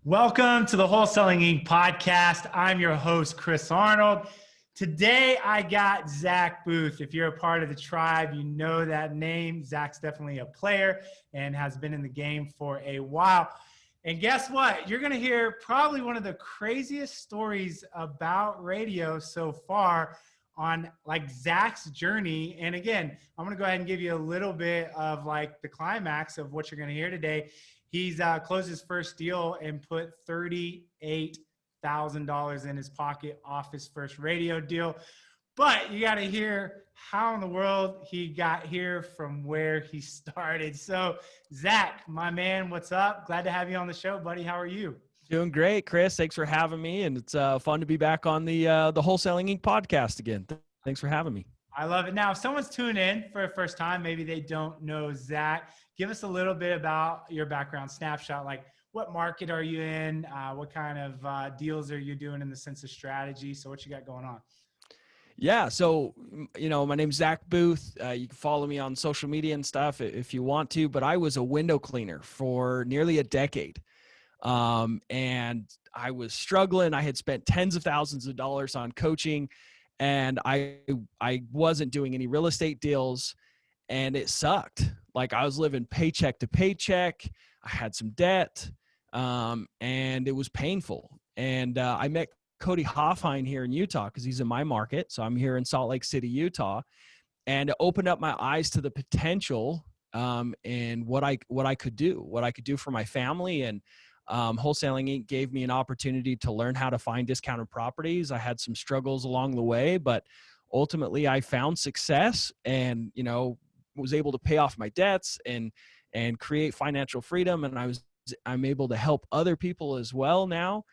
Welcome to the Wholesaling Inc. podcast. I'm your host, Chris Arnold. Today, I got Zack Booth. If you're a part of the tribe, you know that name. Zack's definitely a player and has been in the game for a while. And guess what? You're going to hear probably one of the craziest stories about radio so far on Zack's journey. And again, I'm going to go ahead and give you a little bit of the climax of what you're going to hear today. He's closed his first deal and put $38,000 in his pocket off his first radio deal. But you got to hear how in the world he got here from where he started. So Zack, my man, what's up? Glad to have you on the show, buddy. How are you? Doing great, Chris. Thanks for having me. And it's fun to be back on the Wholesaling Inc. podcast again. Thanks for having me. I love it. Now, if someone's tuning in for the first time, maybe they don't know Zack, give us a little bit about your background snapshot. Like, what market are you in? What kind of deals are you doing in the sense of strategy? So what you got going on? Yeah. So, my name's Zack Booth. You can follow me on social media and stuff if you want to, but I was a window cleaner for nearly a decade. And I was struggling. I had spent tens of thousands of dollars on coaching, and I wasn't doing any real estate deals, and it sucked. I was living paycheck to paycheck. I had some debt, and it was painful. And I met Cody Hoffine here in Utah because he's in my market. So I'm here in Salt Lake City, Utah, and it opened up my eyes to the potential and what I could do for my family. And Wholesaling Inc. gave me an opportunity to learn how to find discounted properties. I had some struggles along the way, but ultimately I found success and, was able to pay off my debts and create financial freedom. And I'm able to help other people as well now.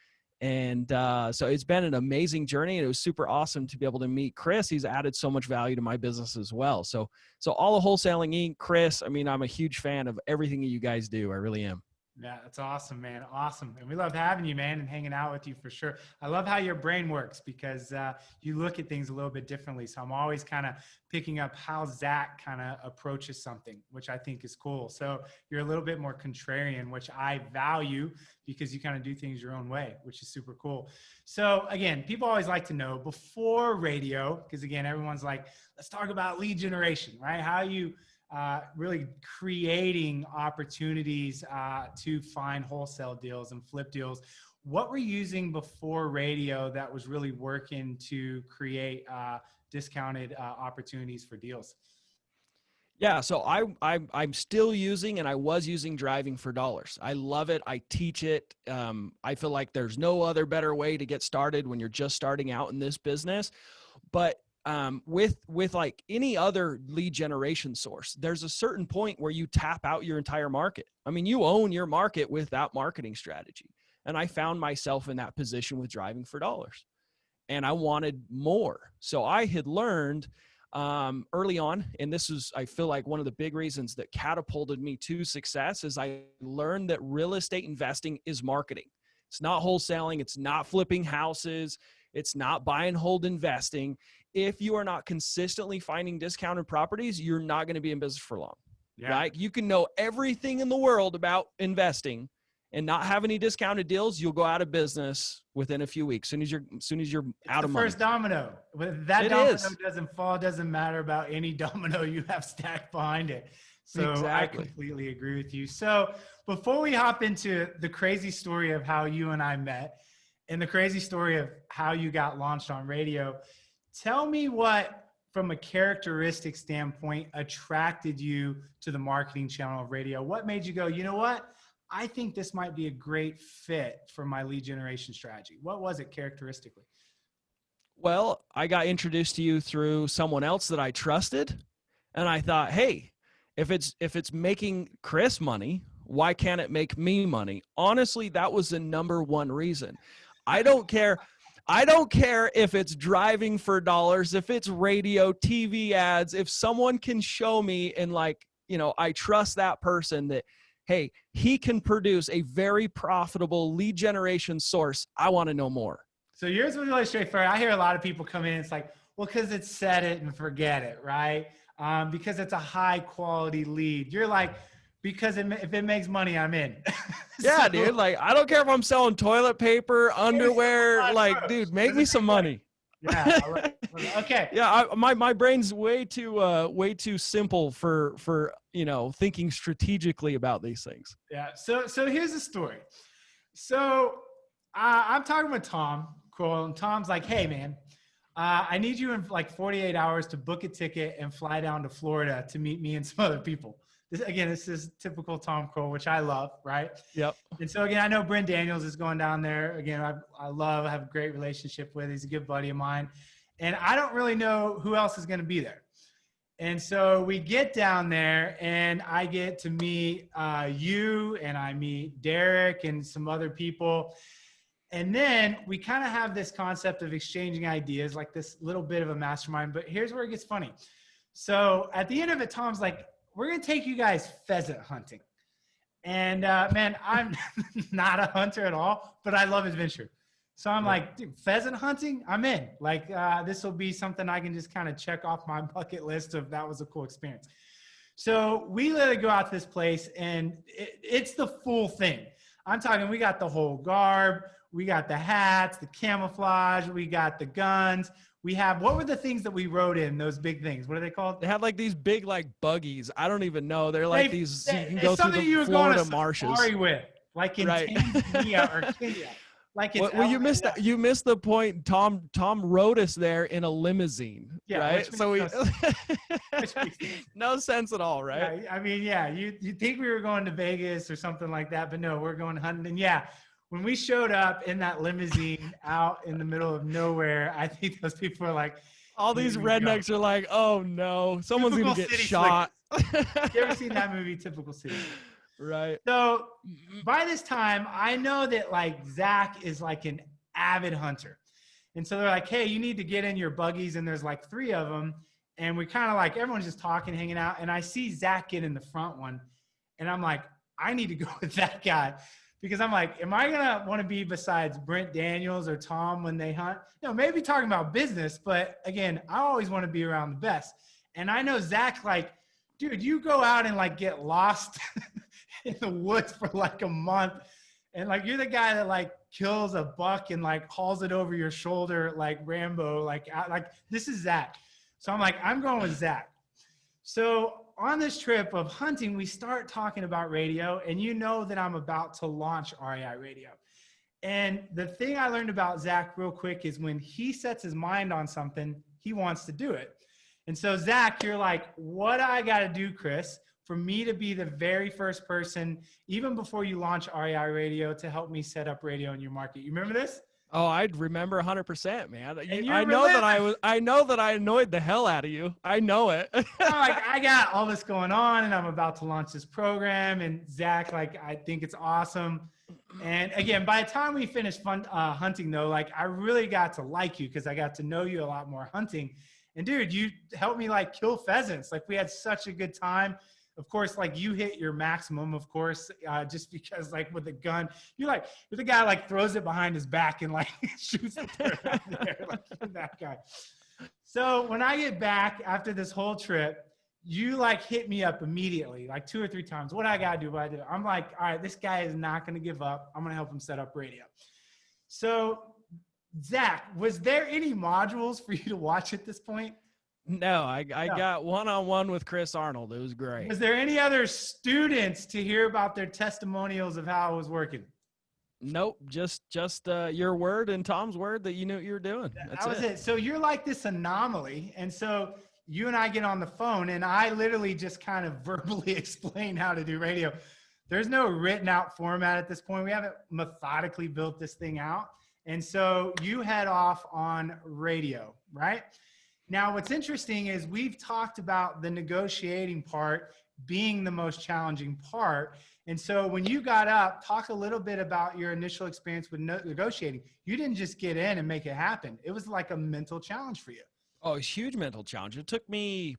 And so it's been an amazing journey, and it was super awesome to be able to meet Chris. He's added so much value to my business as well. So all of Wholesaling Inc., Chris, I'm a huge fan of everything that you guys do. I really am. Yeah, that's awesome, man. Awesome. And we love having you, man, and hanging out with you for sure. I love how your brain works because you look at things a little bit differently. So I'm always kind of picking up how Zack kind of approaches something, which I think is cool. So you're a little bit more contrarian, which I value because you kind of do things your own way, which is super cool. So again, people always like to know before radio, because again, everyone's like, let's talk about lead generation, right? How you really creating opportunities to find wholesale deals and flip deals. What were you using before radio that was really working to create discounted opportunities for deals? Yeah, so I'm still using, and I was using Driving for Dollars. I love it. I teach it. I feel like there's no other better way to get started when you're just starting out in this business. But with like any other lead generation source, there's a certain point where you tap out your entire market. You own your market with that marketing strategy. And I found myself in that position with Driving for Dollars, and I wanted more. So I had learned early on, and this is, I feel like, one of the big reasons that catapulted me to success is I learned that real estate investing is marketing. It's not wholesaling. It's not flipping houses. It's not buy and hold investing. If you are not consistently finding discounted properties, you're not going to be in business for long. Yeah. Right? You can know everything in the world about investing and not have any discounted deals. You'll go out of business within a few weeks. Soon as you're out of money. First domino. That domino doesn't fall. Doesn't matter about any domino you have stacked behind it. So exactly. I completely agree with you. So before we hop into the crazy story of how you and I met and the crazy story of how you got launched on radio, tell me what, from a characteristic standpoint, attracted you to the marketing channel of radio. What made you go, you know what? I think this might be a great fit for my lead generation strategy. What was it characteristically? Well, I got introduced to you through someone else that I trusted. And I thought, hey, if it's making Chris money, why can't it make me money? Honestly, that was the number one reason. I don't care if it's Driving for Dollars, if it's radio, TV ads, if someone can show me and I trust that person that, hey, he can produce a very profitable lead generation source. I want to know more. So yours was really straightforward. I hear a lot of people come in. It's like, well, because it's set it and forget it, right? Because it's a high quality lead. You're like, because if it makes money, I'm in. Yeah, dude. Like, I don't care if I'm selling toilet paper, underwear. Like, dude, make me some money. Yeah. I love it. Okay. Yeah. My brain's way too simple for thinking strategically about these things. Yeah. So here's the story. So I'm talking with Tom. Cool. And Tom's like, hey, man, I need you in like 48 hours to book a ticket and fly down to Florida to meet me and some other people. This is typical Tom Cole, which I love, right? Yep. And so again, I know Brent Daniels is going down there. Again, I have a great relationship with. He's a good buddy of mine. And I don't really know who else is going to be there. And so we get down there and I get to meet you, and I meet Derek and some other people. And then we kind of have this concept of exchanging ideas, like this little bit of a mastermind. But here's where it gets funny. So at the end of it, Tom's like, we're going to take you guys pheasant hunting. And man, I'm not a hunter at all, but I love adventure. So I'm like, dude, pheasant hunting, I'm in. Like, this will be something I can just kind of check off my bucket list of that was a cool experience. So we literally go out to this place, and it's the full thing. I'm talking, we got the whole garb. We got the hats, the camouflage. We got the guns. We have, what were the things that we rode in, those big things? What are they called? They had like these big like buggies. I don't even know. They're like you can go through the Florida marshes. With, like in Tanzania or Kenya. Like it's well, you missed the point. Tom rode us there in a limousine, right? So no sense at all, right? Yeah, I mean, yeah, you think we were going to Vegas or something like that, but no, we're going hunting. And yeah, when we showed up in that limousine out in the middle of nowhere, I think those people are like, all these rednecks are like, oh no, someone's going to get shot. You ever seen that movie, Typical City? Right. So by this time, I know that like Zach is like an avid hunter. And so they're like, hey, you need to get in your buggies. And there's like 3 of them. And we kind of like, everyone's just talking, hanging out. And I see Zach get in the front one. And I'm like, I need to go with that guy. Because I'm like, am I going to want to be besides Brent Daniels or Tom when they hunt? Maybe talking about business. But again, I always want to be around the best. And I know Zach, like, dude, you go out and like get lost in the woods for like a month. And like, you're the guy that like kills a buck and like hauls it over your shoulder like Rambo. Like this is Zach. So I'm like, I'm going with Zach. So on this trip of hunting, we start talking about radio, and you know that I'm about to launch REI Radio. And the thing I learned about Zach real quick is when he sets his mind on something, he wants to do it. And so Zach, you're like, what I got to do, Chris, for me to be the very first person, even before you launch REI Radio, to help me set up radio in your market. You remember this? Oh, I'd remember 100%, man. I know that I annoyed the hell out of you. I know it. Like, I got all this going on, and I'm about to launch this program. And Zach, like, I think it's awesome. And again, by the time we finished hunting, though, like, I really got to like you because I got to know you a lot more hunting. And dude, you helped me like kill pheasants. Like, we had such a good time. Of course, like, you hit your maximum, of course, just because like with a gun, you're the guy like throws it behind his back and like shoots it around there, like you're that guy. So when I get back after this whole trip, you like hit me up immediately, like 2 or 3 times. What I gotta do? What I do? I'm like, all right, this guy is not gonna give up. I'm gonna help him set up radio. So Zach, was there any modules for you to watch at this point? No, I got one-on-one with Chris Arnold. It was great. Was there any other students to hear about their testimonials of how it was working? Nope, just your word and Tom's word that you knew what you were doing. That was it. So you're like this anomaly. And so you and I get on the phone, and I literally just kind of verbally explain how to do radio. There's no written out format at this point. We haven't methodically built this thing out. And so you head off on radio, right? Now, what's interesting is we've talked about the negotiating part being the most challenging part. And so when you got up, talk a little bit about your initial experience with negotiating. You didn't just get in and make it happen. It was like a mental challenge for you. Oh, a huge mental challenge. It took me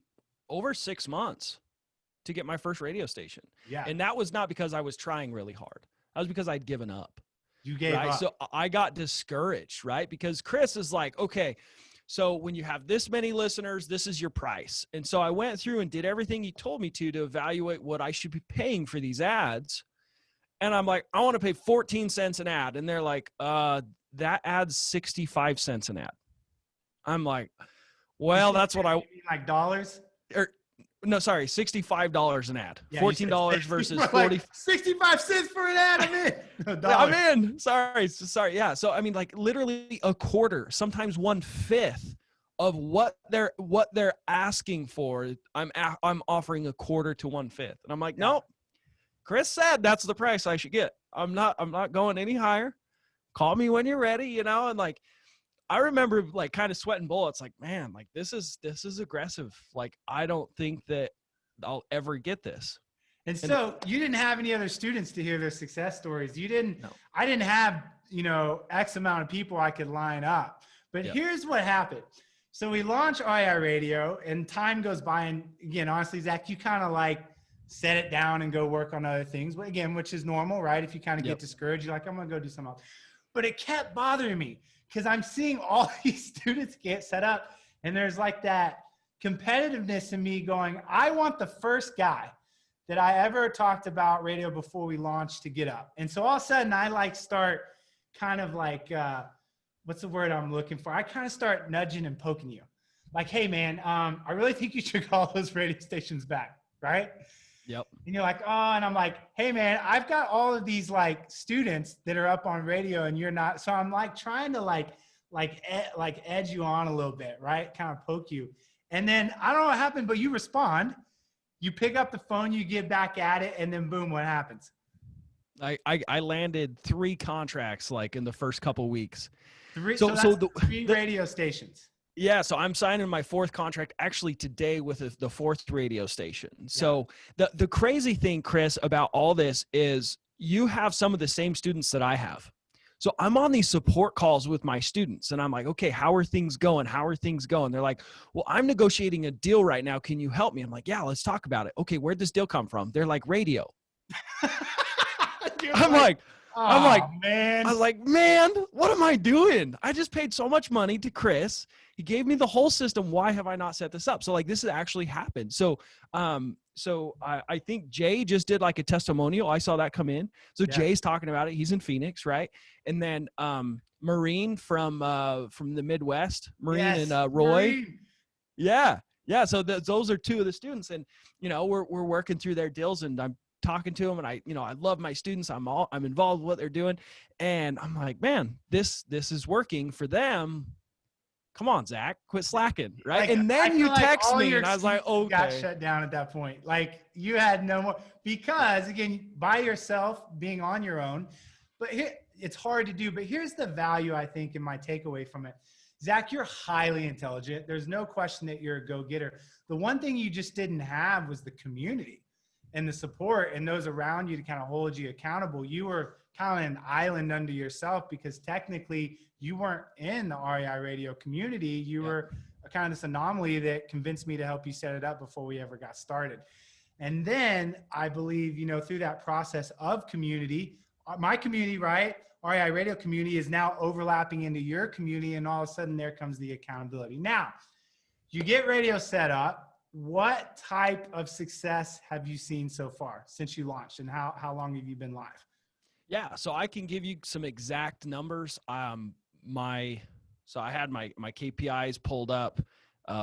over 6 months to get my first radio station. Yeah. And that was not because I was trying really hard. That was because I'd given up. You gave up. So I got discouraged, right? Because Chris is like, okay, So when you have this many listeners, this is your price. And so I went through and did everything he told me to evaluate what I should be paying for these ads. And I'm like, I want to pay 14 cents an ad. And they're like, that ad's 65 cents an ad. I'm like, well, that's what I mean, like dollars. No, sorry, $65 an ad. Yeah, $14 versus 40. Like 65 cents for an ad. I'm in. No, I'm in. Sorry. Yeah. So I mean, like literally a quarter, sometimes 1/5 of what they're asking for. I'm offering a quarter to 1/5, and I'm like, nope. Chris said that's the price I should get. I'm not going any higher. Call me when you're ready, and like. I remember like kind of sweating bullets, like, man, like this is aggressive. Like, I don't think that I'll ever get this. And so you didn't have any other students to hear their success stories. No. I didn't have, X amount of people I could line up, but here's what happened. So we launched REI Radio and time goes by. And again, honestly, Zach, you kind of like set it down and go work on other things. But again, which is normal, right? If you kind of get discouraged, you're like, I'm going to go do something else. But it kept bothering me. Because I'm seeing all these students get set up and there's like that competitiveness in me going, I want the first guy that I ever talked about radio before we launched to get up. And so all of a sudden I like start kind of like, what's the word I'm looking for? I kind of start nudging and poking you. Like, hey man, I really think you should call those radio stations back, right? Yep. And you're like, oh, and I'm like, hey man, I've got all of these like students that are up on radio and you're not. So I'm like trying to like edge you on a little bit, right? Kind of poke you. And then I don't know what happened, but you respond, you pick up the phone, you get back at it. And then boom, what happens? I landed 3 contracts like in the first couple weeks. 3 radio stations. Yeah, so I'm signing my 4th contract actually today with the 4th radio station. So the crazy thing, Chris, about all this is you have some of the same students that I have. So I'm on these support calls with my students and I'm like, okay, how are things going? How are things going? They're like, well, I'm negotiating a deal right now. Can you help me? I'm like, yeah, let's talk about it. Okay, where'd this deal come from? They're like, radio. I'm like, man, what am I doing? I just paid so much money to Chris. He gave me the whole system. Why have I not set this up? So like this has actually happened. So, I think Jay just did like a testimonial. I saw that come in. So Jay's talking about it. He's in Phoenix, right? And then Marine from the Midwest, and Roy. Marine. Yeah. So those are 2 of the students, and we're working through their deals, and I'm talking to them, and I love my students. I'm involved with what they're doing, and I'm like, man, this is working for them. Come on, Zach, quit slacking, right? Like, and then you text me, and I was like, okay. Got shut down at that point. Like you had no more, because again, by yourself, being on your own. But it's hard to do. But here's the value, I think, in my takeaway from it. Zach, you're highly intelligent. There's no question that you're a go-getter. The one thing you just didn't have was the community and the support and those around you to kind of hold you accountable. You were kind of an island unto yourself because technically you weren't in the REI radio community. You were kind of this anomaly that convinced me to help you set it up before we ever got started. And then I believe, through that process of community, my community, right? REI radio community is now overlapping into your community, and all of a sudden there comes the accountability. Now, you get radio set up. What type of success have you seen so far since you launched, and how long have you been live? Yeah, so I can give you some exact numbers. So I had my KPIs pulled up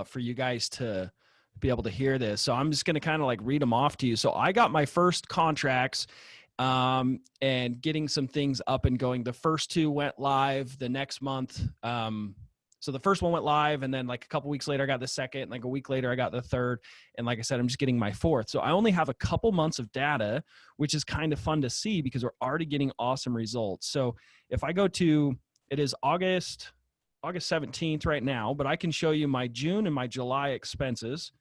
for you guys to be able to hear this. So I'm just going to kind of like read them off to you. So I got my first contracts and getting some things up and going. The first 2 went live the next month. So the first one went live, and then like a couple weeks later, I got the second. Like a week later, I got the third. And like I said, I'm just getting my 4th. So I only have a couple months of data, which is kind of fun to see because we're already getting awesome results. So if I go to, it is August 17th right now, but I can show you my June and my July expenses.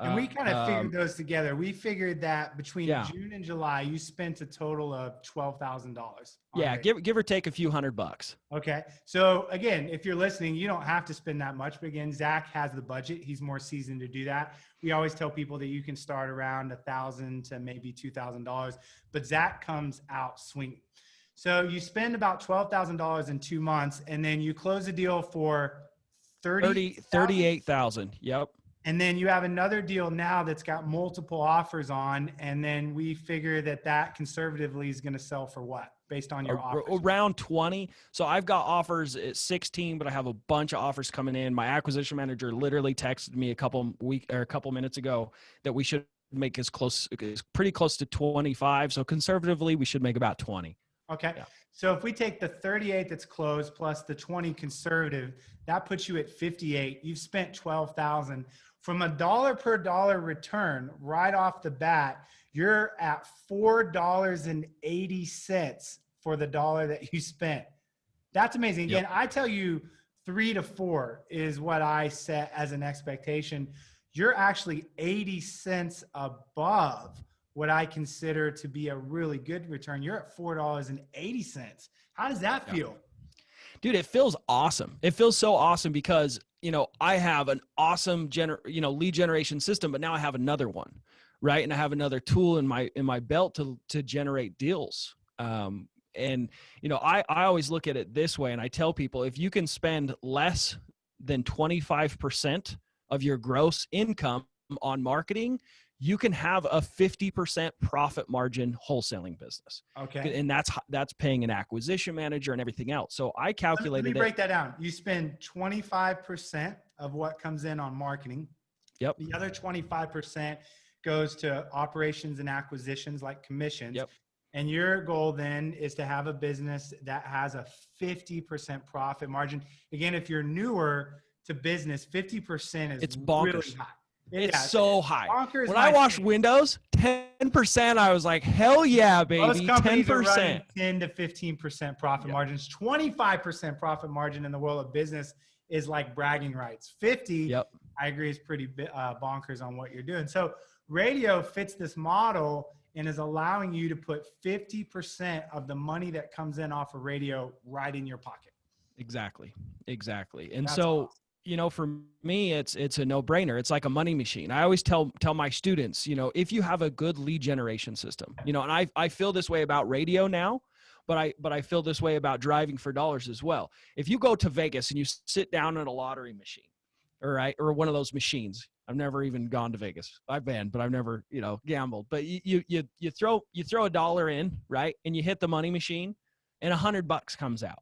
And we kind of figured those together. We figured that between June and July, you spent a total of $12,000. Yeah, give or take a few $100. Okay. So again, if you're listening, you don't have to spend that much. But again, Zach has the budget. He's more seasoned to do that. We always tell people that you can start around $1,000 to maybe $2,000. But Zach comes out swinging. So you spend about $12,000 in 2 months, and then you close a deal for 38,000. Yep. And then you have another deal now that's got multiple offers on. And then we figure that conservatively is going to sell for what based on your offers? Around 20. So I've got offers at 16, but I have a bunch of offers coming in. My acquisition manager literally texted me a couple minutes ago that we should make pretty close to 25. So conservatively, we should make about 20. Okay. Yeah. So if we take the 38 that's closed plus the 20 conservative, that puts you at 58. You've spent 12,000. From a dollar per dollar return right off the bat, you're at $4.80 for the dollar that you spent. That's amazing. Again, I tell you 3 to 4 is what I set as an expectation. You're actually 80 cents above what I consider to be a really good return. You're at $4.80. How does that feel? Dude, it feels awesome. It feels so awesome because, I have an awesome lead generation system, but now I have another one, right? And I have another tool in my belt to generate deals. I always look at it this way, and I tell people, if you can spend less than 25% of your gross income on marketing, you can have a 50% profit margin wholesaling business. Okay. And that's paying an acquisition manager and everything else. So I calculated Let me break that down. You spend 25% of what comes in on marketing. Yep. The other 25% goes to operations and acquisitions like commissions. Yep. And your goal then is to have a business that has a 50% profit margin. Again, if you're newer to business, 50% is bonkers. Really high. It's so high. When I washed windows, 10%, I was like, hell yeah, baby. Most companies 10%. are running 10 to 15% profit margins. 25% profit margin in the world of business is like bragging rights. 50, I agree, is pretty bonkers on what you're doing. So radio fits this model and is allowing you to put 50% of the money that comes in off of radio right in your pocket. Exactly. And That's so awesome. For me, it's a no-brainer. It's like a money machine. I always tell my students, if you have a good lead generation system, and I feel this way about radio now, but I feel this way about driving for dollars as well. If you go to Vegas and you sit down at a lottery machine, or one of those machines, I've never even gone to Vegas. I've been, but I've never, gambled. But you throw $1 in, right, and you hit the money machine, and $100 comes out.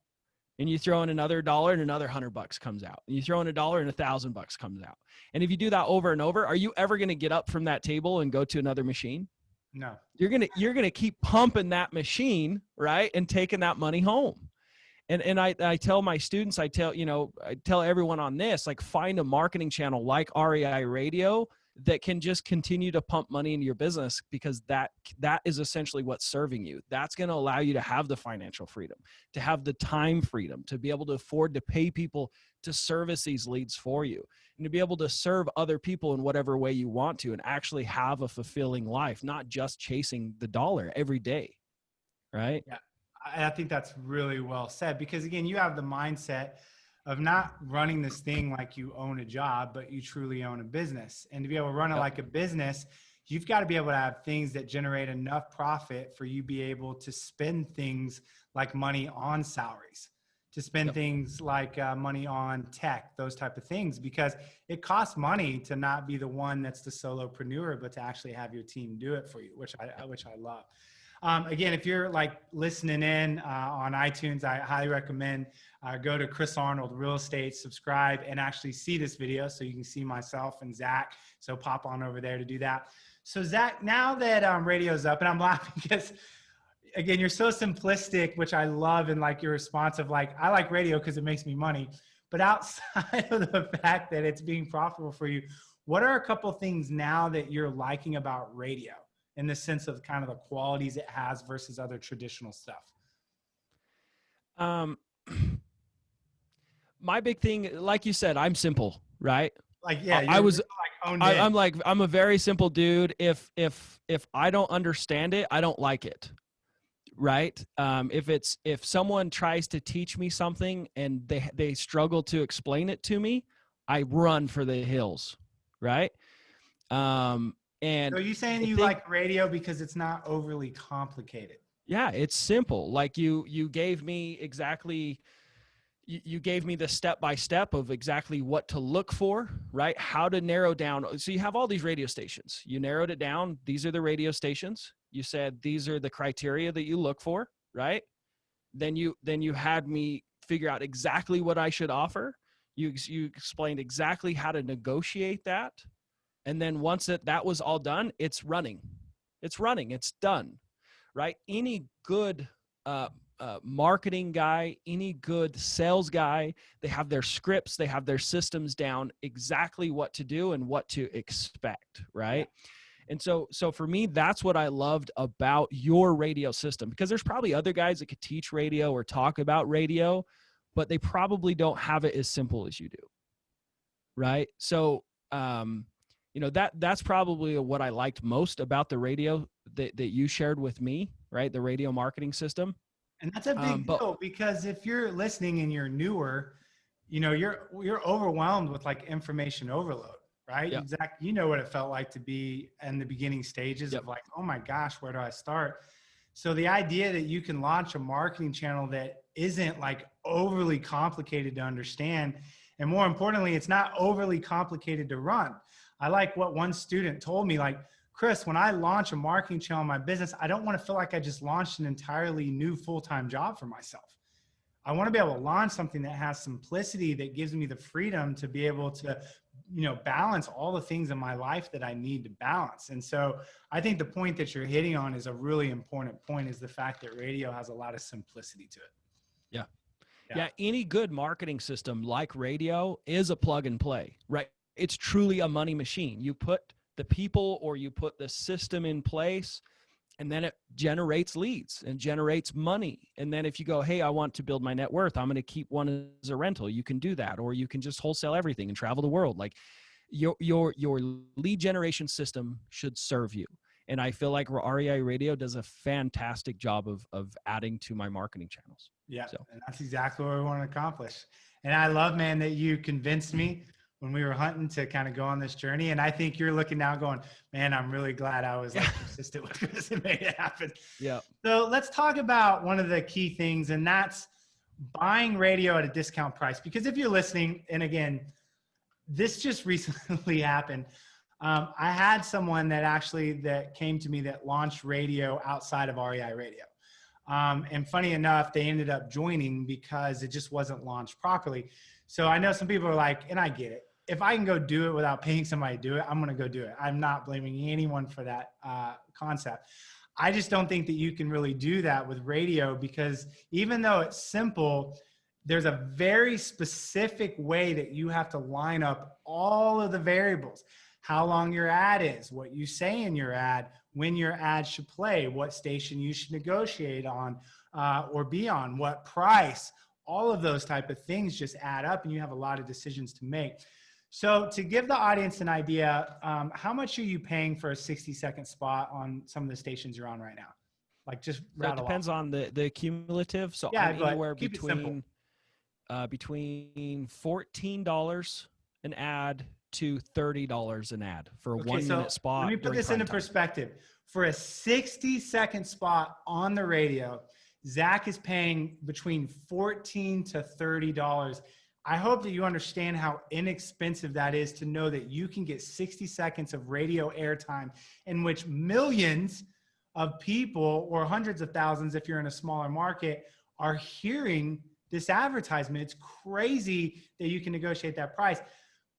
And you throw in another $1 and another $100 comes out. And you throw in $1 and $1,000 comes out. And if you do that over and over, are you ever going to get up from that table and go to another machine? No. You're gonna keep pumping that machine, right, and taking that money home. And I tell my students, I tell everyone on this, like, find a marketing channel like REI Radio that can just continue to pump money into your business, because that is essentially what's serving you. That's going to allow you to have the financial freedom, to have the time freedom, to be able to afford to pay people to service these leads for you, and to be able to serve other people in whatever way you want to, and actually have a fulfilling life, not just chasing the dollar every day. Right? Yeah. I think that's really well said, because again, you have the mindset of not running this thing like you own a job, but you truly own a business. And to be able to run it like a business, you've got to be able to have things that generate enough profit for you to be able to spend things like money on salaries, to spend things like money on tech, those type of things, because it costs money to not be the one that's the solopreneur, but to actually have your team do it for you, which I love. Again, if you're like listening in on iTunes, I highly recommend go to Chris Arnold Real Estate, subscribe, and actually see this video so you can see myself and Zach. So pop on over there to do that. So Zach, now that radio's up, and I'm laughing because, again, you're so simplistic, which I love, and like your response of like, I like radio because it makes me money. But outside of the fact that it's being profitable for you, what are a couple things now that you're liking about radio, in the sense of kind of the qualities it has versus other traditional stuff? My big thing, like you said, I'm simple, right? Like, yeah, I'm a very simple dude. If I don't understand it, I don't like it. Right. If someone tries to teach me something and they struggle to explain it to me, I run for the hills. Right. And so you saying you like radio because it's not overly complicated? Yeah, it's simple. Like you gave me exactly, you gave me the step-by-step of exactly what to look for, right? How to narrow down. So you have all these radio stations. You narrowed it down. These are the radio stations. You said, these are the criteria that you look for, right? Then you had me figure out exactly what I should offer. You explained exactly how to negotiate that. And then once that was all done, it's running. It's done, right? Any good marketing guy, any good sales guy, they have their scripts, they have their systems down, exactly what to do and what to expect, right? Yeah. And so for me, that's what I loved about your radio system, because there's probably other guys that could teach radio or talk about radio, but they probably don't have it as simple as you do, right? So, that's probably what I liked most about the radio that you shared with me, right? The radio marketing system. And that's a big deal, because if you're listening and you're newer, you're overwhelmed with like information overload, right? Yep. Exactly. You know what it felt like to be in the beginning stages Yep. of like, oh my gosh, where do I start? So the idea that you can launch a marketing channel that isn't like overly complicated to understand, and more importantly, it's not overly complicated to run. I like what one student told me, like, Chris, when I launch a marketing channel in my business, I don't want to feel like I just launched an entirely new full-time job for myself. I want to be able to launch something that has simplicity, that gives me the freedom to be able to, balance all the things in my life that I need to balance. And so I think the point that you're hitting on is a really important point, is the fact that radio has a lot of simplicity to it. Yeah. Any good marketing system like radio is a plug and play, right? It's truly a money machine. You put the people or you put the system in place, and then it generates leads and generates money. And then if you go, hey, I want to build my net worth, I'm going to keep one as a rental, you can do that. Or you can just wholesale everything and travel the world. Like your lead generation system should serve you. And I feel like REI Radio does a fantastic job of adding to my marketing channels. Yeah, so. And that's exactly what we want to accomplish. And I love, man, that you convinced me when we were hunting to kind of go on this journey. And I think you're looking now going, man, I'm really glad I was like persistent with this and made it happen. Yeah. So let's talk about one of the key things, and that's buying radio at a discount price. Because if you're listening, and again, this just recently happened. I had someone that came to me that launched radio outside of REI Radio. And funny enough, they ended up joining because it just wasn't launched properly. So I know some people are like, and I get it, if I can go do it without paying somebody to do it, I'm going to go do it. I'm not blaming anyone for that concept. I just don't think that you can really do that with radio, because even though it's simple, there's a very specific way that you have to line up all of the variables. How long your ad is, what you say in your ad, when your ad should play, what station you should negotiate on or be on, what price. All of those type of things just add up, and you have a lot of decisions to make. So to give the audience an idea, how much are you paying for a 60-second spot on some of the stations you're on right now? Like, just rattle It depends off. on the cumulative. So yeah, I'm anywhere between $14 an ad to $30 an ad for a 1 minute spot. Let me put this into perspective. For a 60-second spot on the radio, Zack is paying between $14 to $30. I hope that you understand how inexpensive that is, to know that you can get 60 seconds of radio airtime in which millions of people, or hundreds of thousands if you're in a smaller market, are hearing this advertisement. It's crazy that you can negotiate that price.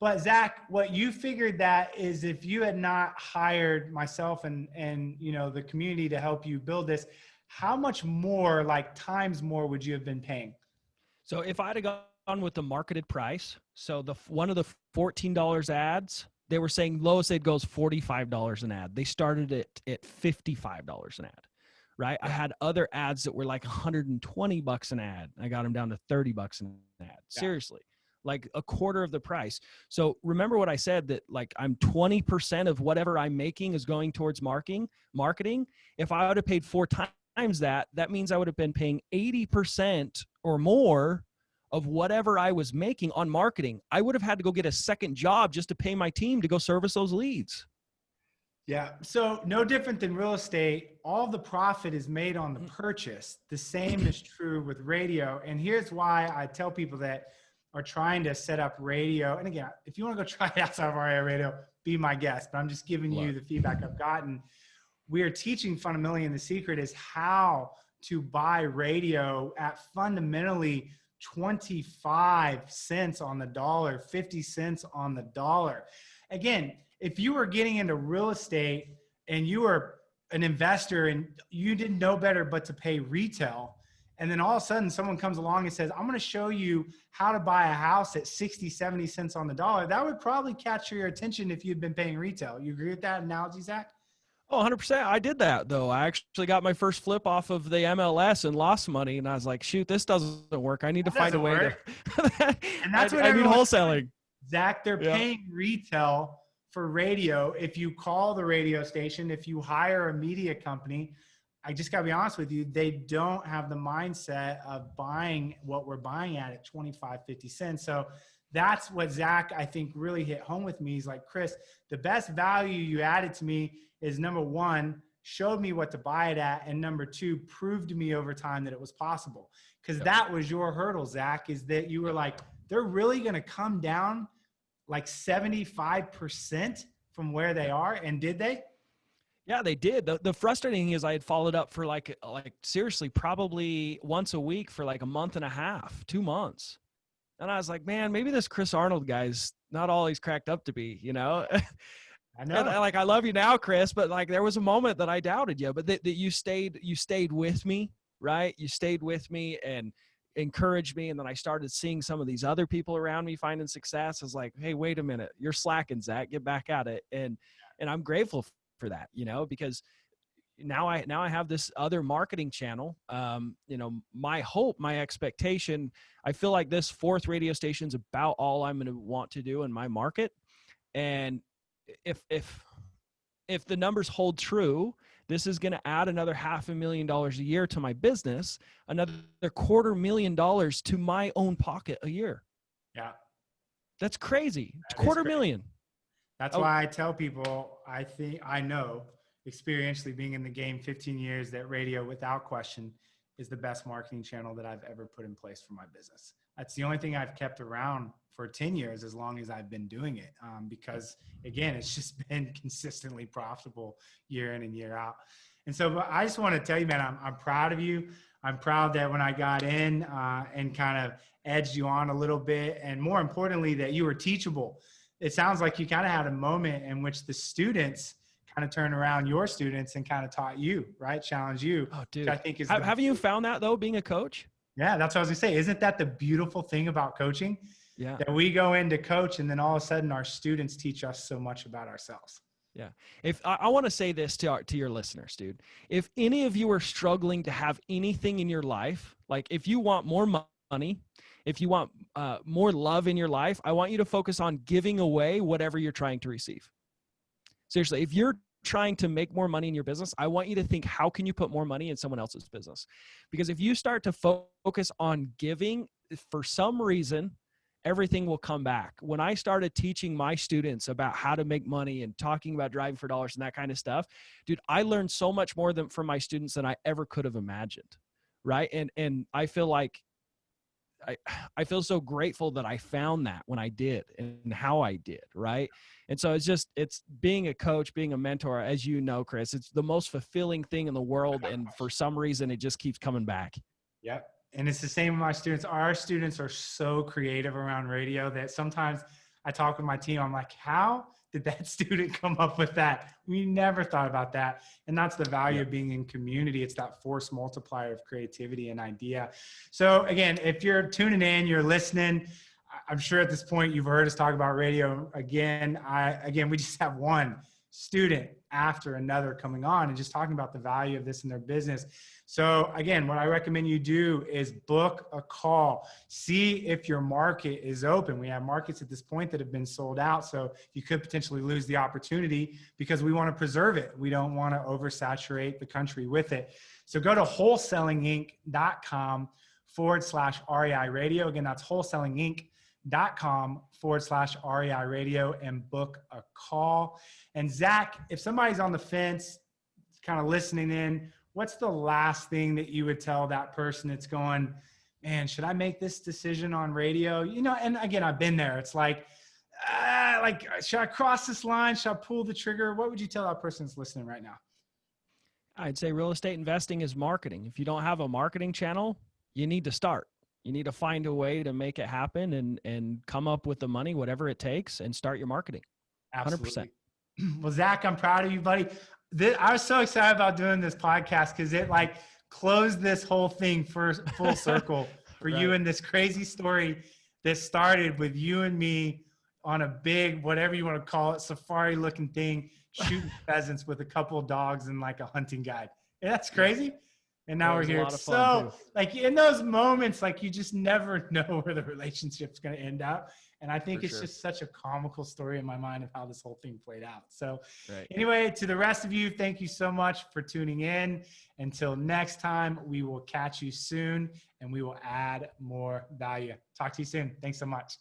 But Zack, what you figured that is, if you had not hired myself and the community to help you build this, how much more, like times more, would you have been paying? So if I'd have gone with the marketed price, so one of the $14 ads, they were saying lowest they'd go is $45 an ad. They started it at $55 an ad, right? I had other ads that were like $120 an ad. I got them down to $30 an ad. Seriously. Like a quarter of the price. So remember what I said, that like I'm 20% of whatever I'm making is going towards marketing. If I would have paid 4 times that means I would have been paying 80% or more of whatever I was making on marketing. I would have had to go get a second job just to pay my team to go service those leads. Yeah. So no different than real estate. All the profit is made on the purchase. The same is true with radio. And here's why I tell people that are trying to set up radio. And again, if you want to go try it outside of REI Radio, be my guest. But I'm just giving you the feedback I've gotten. We are teaching fundamentally, and the secret is how to buy radio at fundamentally 25 cents on the dollar, 50 cents on the dollar. Again, if you were getting into real estate and you were an investor and you didn't know better but to pay retail, and then all of a sudden someone comes along and says, I'm going to show you how to buy a house at 60, 70 cents on the dollar, that would probably catch your attention if you'd been paying retail. You agree with that analogy, Zack? Oh, 100%. I did that though. I actually got my first flip off of the MLS and lost money. And I was like, shoot, this doesn't work. I need to find a way to, and that's what I need wholesaling. Zack, they're paying retail for radio. If you call the radio station, if you hire a media company, I just gotta be honest with you, they don't have the mindset of buying what we're buying at 25, 50 cents. So that's what Zack, I think, really hit home with me. He's like, Chris, the best value you added to me is, number one, showed me what to buy it at. And number two, proved to me over time that it was possible. Because that was your hurdle, Zack, is that you were like, they're really going to come down like 75% from where they are. And did they? Yeah, they did. The frustrating thing is I had followed up for like seriously, probably once a week for like a month and a half, 2 months. And I was like, man, maybe this Chris Arnold guy's not all he's cracked up to be, you know? I know. And, like, I love you now, Chris, but like there was a moment that I doubted you, but that you stayed with me, right? You stayed with me and encouraged me. And then I started seeing some of these other people around me finding success. I was like, hey, wait a minute, you're slacking, Zack, get back at it. And I'm grateful for that, you know, because now I have this other marketing channel. You know, my hope, my expectation, I feel like this fourth radio station is about all I'm going to want to do in my market. And if the numbers hold true, this is going to add another $500,000 a year to my business, another $250,000 to my own pocket a year. Yeah. That's crazy. It's $250,000. That's why I tell people, I know experientially being in the game 15 years that radio without question is the best marketing channel that I've ever put in place for my business. That's the only thing I've kept around for 10 years, as long as I've been doing it. Because again, it's just been consistently profitable year in and year out. And so I just want to tell you, man, I'm proud of you. I'm proud that when I got in and kind of edged you on a little bit, and more importantly, that you were teachable. It sounds like you kind of had a moment in which the students kind of turned around your students and kind of taught you, right? Challenge you. Oh, dude. Which I think is haven't you found that though, being a coach? Yeah, that's what I was gonna say. Isn't that the beautiful thing about coaching? Yeah. That we go in to coach and then all of a sudden our students teach us so much about ourselves. Yeah. If I want to say this to your listeners, dude, if any of you are struggling to have anything in your life, like if you want more money, if you want more love in your life, I want you to focus on giving away whatever you're trying to receive. Seriously, if you're trying to make more money in your business, I want you to think, how can you put more money in someone else's business? Because if you start to focus on giving, for some reason, everything will come back. When I started teaching my students about how to make money and talking about driving for dollars and that kind of stuff, dude, I learned so much more from my students than I ever could have imagined. Right. And I feel like I feel so grateful that I found that when I did and how I did. Right. And so it's being a coach, being a mentor, as you know, Chris, it's the most fulfilling thing in the world. And for some reason, it just keeps coming back. Yep. And it's the same with my students. Our students are so creative around radio that sometimes I talk with my team. I'm like, how did that student come up with that? We never thought about that. And that's the value of being in community. It's that force multiplier of creativity and idea. So again, if you're tuning in, you're listening, I'm sure at this point you've heard us talk about radio again. We just have one student after another coming on and just talking about the value of this in their business. So again, what I recommend you do is book a call. See if your market is open. We have markets at this point that have been sold out. So you could potentially lose the opportunity because we want to preserve it. We don't want to oversaturate the country with it. So go to wholesalinginc.com/REI radio. Again, that's wholesalinginc.com wholesaling.com/REI radio and book a call. And Zack, if somebody's on the fence, kind of listening in, what's the last thing that you would tell that person that's going, man, should I make this decision on radio? You know, and again, I've been there. It's like, should I cross this line? Should I pull the trigger? What would you tell that person that's listening right now? I'd say real estate investing is marketing. If you don't have a marketing channel, you need to start. You need to find a way to make it happen and come up with the money, whatever it takes, and start your marketing. Absolutely. 100%. Well, Zack, I'm proud of you, buddy. I was so excited about doing this podcast because it like closed this whole thing for full circle for right. You and this crazy story that started with you and me on a big, whatever you want to call it, safari looking thing, shooting pheasants with a couple of dogs and like a hunting guide. Yeah, that's crazy. And now we're here. So like in those moments, like you just never know where the relationship's going to end up. And I think it's just such a comical story in my mind of how this whole thing played out. So anyway, to the rest of you, thank you so much for tuning in. Until next time, we will catch you soon and we will add more value. Talk to you soon. Thanks so much.